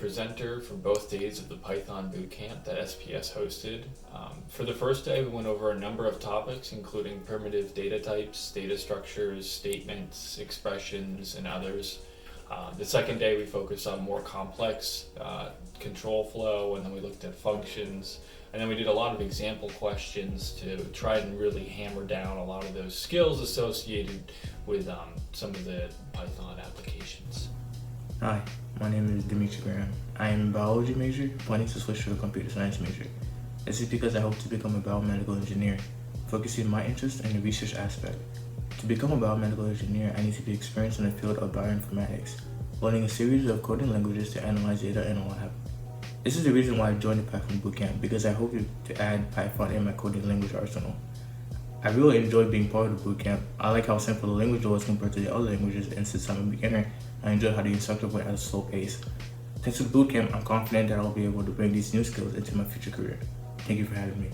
presenter for both days of the Python Bootcamp that SPS hosted. For the first day, we went over a number of topics, including primitive data types, data structures, statements, expressions, and others. The second day, we focused on more complex control flow, and then we looked at functions. And then we did a lot of example questions to try and really hammer down a lot of those skills associated with some of the Python applications. Hi, my name is Dimitri Graham. I am a biology major, planning to switch to a computer science major. This is because I hope to become a biomedical engineer, focusing my interest in the research aspect. To become a biomedical engineer, I need to be experienced in the field of bioinformatics, learning a series of coding languages to analyze data in a lab. This is the reason why I joined the Python Bootcamp, because I hope to add Python in my coding language arsenal. I really enjoyed being part of the bootcamp. I like how simple the language was compared to the other languages, and since I'm a beginner, I enjoy how the instructor went at a slow pace. Thanks to the bootcamp, I'm confident that I'll be able to bring these new skills into my future career. Thank you for having me.